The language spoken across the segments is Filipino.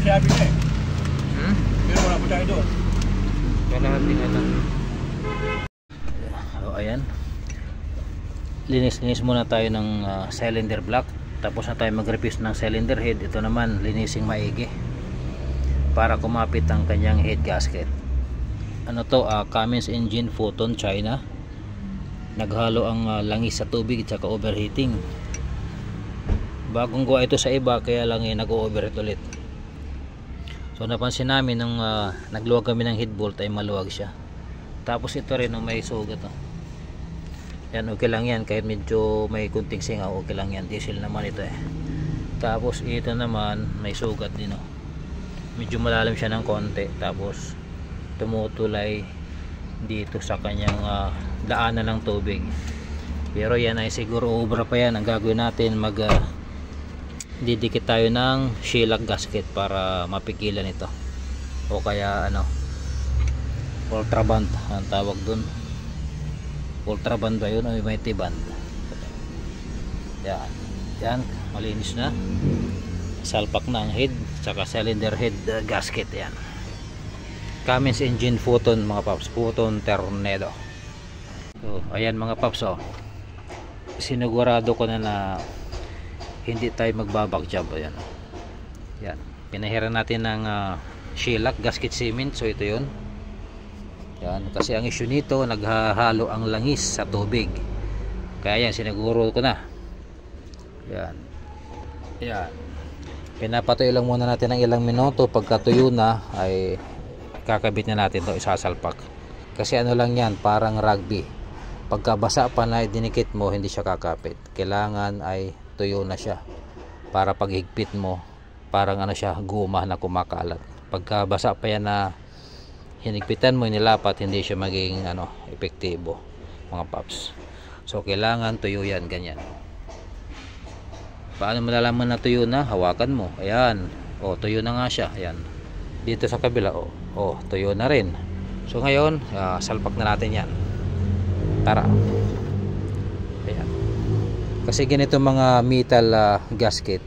sabi niya eh. Pero wala po tayo doon. Kailangan din ito. So, ayan. Linis muna tayo ng cylinder block. Tapos na tayo mag-replace ng cylinder head. Ito naman, linising maigi para kumapit ang kanyang head gasket. Ano to? Cummins engine, Photon, China. Naghalo ang langis sa tubig at saka overheating. Bagong gawa ito sa iba, kaya lang nag-overheat ulit. So napansin namin nung nagluwag kami ng head bolt ay maluwag siya. Tapos ito rin may sugat yan, okay lang yan, kahit medyo may kunting singaw, okay lang yan, diesel naman ito eh. Tapos ito naman may sugat din medyo malalim siya ng konti, tapos tumutulay dito sa kanyang daanan ng tubig. Pero yan ay siguro obra pa yan. Ang gagawin natin, didikit tayo ng shellac gasket para mapigilan ito, o kaya ultraband ang tawag dun. Ultraband ba yun o may tiband? Yan, malinis na, salpak na ang head saka cylinder head gasket. Yan, Cummins engine, Photon mga paps, Photon Tornado. So ayan mga paps, sinigurado ko na hindi tayo magbabag job. Ayan. Yan. Pinahiran natin ng shellac gasket cement. So ito yun. Yan. Kasi ang issue nito, naghahalo ang langis sa tubig. Kaya yan, siniguro ko na. Yan. Yan. Pinapatuyo lang muna natin ng ilang minuto. Pagka tuyo na, ay kakabit na natin ito, isasalpak. Kasi ano lang yan, parang rugby. Pagka basa pa na dinikit mo, hindi siya kakapit. Kailangan ay tuyo na siya para paghigpit mo parang siya, guma na kumakalat. Pagka basa pa yan na hinigpitan mo, inilapat, hindi siya maging epektibo mga paps. So kailangan tuyo yan, ganyan. Paano malalaman na tuyo na? Hawakan mo, ayan, tuyo na nga siya. Ayan, dito sa kabila, tuyo na rin. So ngayon salpak na natin yan. Tara. Ayan. Kasi ganito mga metal gasket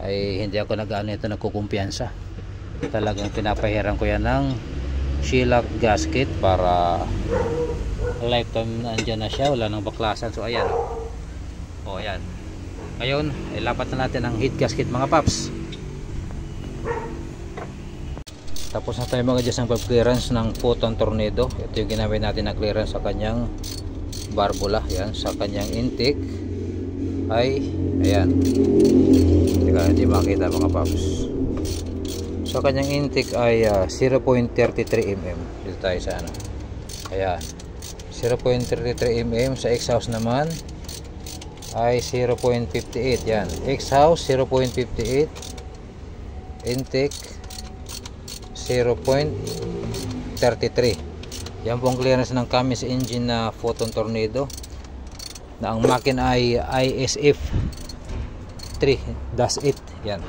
ay hindi ako nagkukumpiyansa. Talagang pinapahiran ko yan ng shellac gasket para lifetime andyan na siya, wala nang baklasan. So ayan, ayan. Ngayon ilapat na natin ang head gasket mga paps. Tapos na tayo mag-adjust ng clearance ng Photon Tornado. Ito yung ginamit natin na clearance sa kanyang barbula. Yan, sa kanyang intake ay ayan, teka, hindi makita mga paps. Sa kanyang intake ay 0.33 mm. Dito tayo sa ayan, 0.33 mm. Sa exhaust naman ay 0.58. yan, exhaust 0.58, intake 0.33. yan po ang clearance ng Cummins engine na Photon Tornado na ang makina ay ISF 3-8. yan,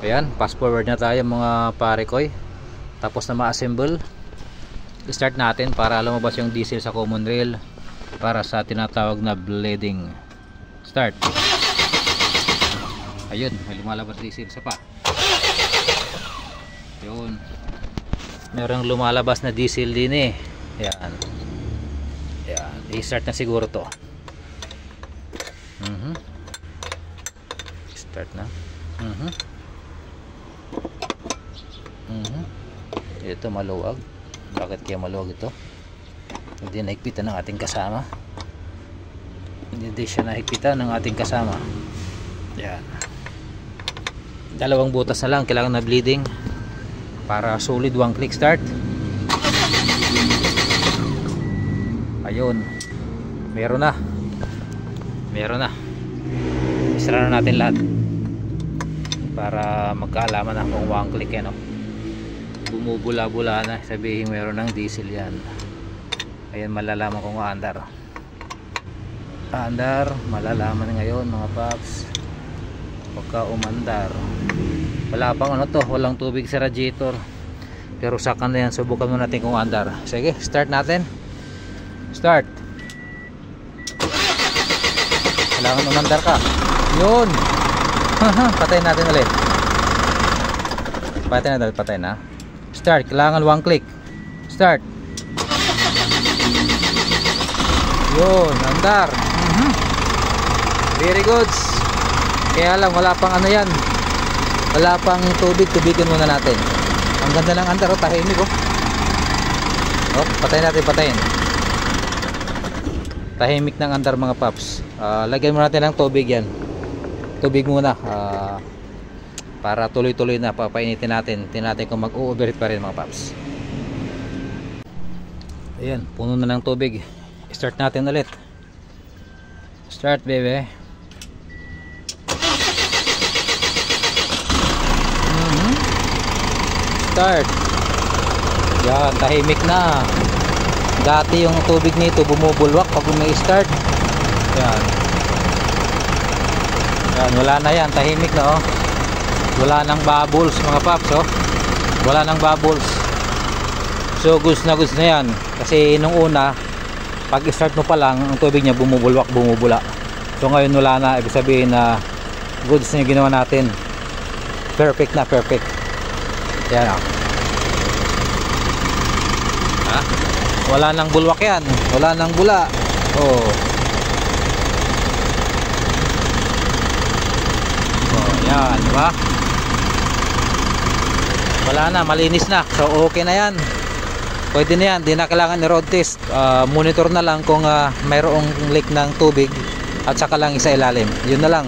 ayan, fast forward na tayo mga parekoy. Tapos na ma-assemble, start natin para lumabas yung diesel sa common rail para sa tinatawag na bleeding. Start. Ayun, may lumalabas diesel sa pa. Yun, merong lumalabas na diesel din Ayan. Ayan, i-start na siguro to. Start na. Ito maluwag. Bakit kaya maluwag ito? Hindi nahigpitan ng ating kasama. Hindi siya nahigpitan ng ating kasama. Ayan. Dalawang butas na lang kailangan na bleeding para solid. One click start. Ayun, meron na. Isara na natin lahat para magkaalaman na kung one click bumubula-bula na, sabihin meron ng diesel yan. Ayan, malalaman kung andar, malalaman ngayon mga paps pagka umandar. Wala pang walang tubig sa radiator, pero saka na yan, subukan mo natin kung andar. Sige, start natin. Start. Kailangan umandar ka. Yun. Patayin natin ulit. Patay na. Start, kailangan 1 click. Start. Yun, andar. Very good. Kaya lang wala pang ano yan. Wala pang tubig, tubigan muna natin. Ang ganda ng andar, oh, tahimik oh. Oh, patayin natin, patayin. Tahimik ng andar mga paps. Lagyan muna natin ng tubig yan. Tubig muna. Para tuloy-tuloy na papainitin natin. Tingnan natin kung mag-overheat pa rin mga paps. Ayan, puno na ng tubig. Start natin ulit. Start baby. Start. Yan, tahimik na. Dati yung tubig nito bumubulwak pag may start. Yan. Yan, wala na yan, tahimik na oh. Wala nang bubbles mga paps oh. Wala nang bubbles. So goods na yan. Kasi nung una pag start mo pa lang ang tubig niya bumubulwak, bumubula. So ngayon wala na, ibig sabihin na goods na yung ginawa natin. Perfect na, perfect. Yan oh. Ha? Wala nang bulwak yan. Wala nang bula. Oh. Oh, yan, di ba? Wala na, malinis na. So okay na yan. Pwede na yan, di na kailangan i-road test. Monitor na lang kung mayroong leak ng tubig at saka lang isa ilalim. Yun na lang.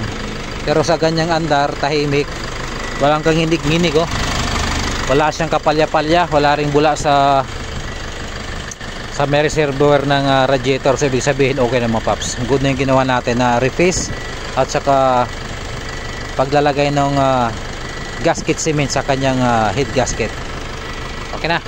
Pero sa ganyang andar, tahimik, walang kang hinig-hinig oh. Wala siyang kapalya-palya, wala ring bula sa may reservoir ng radiator. So ibig sabihin okay na mga paps. Good na yung ginawa natin na reface at saka paglalagay ng gasket cement sa kanyang head gasket. Okay na.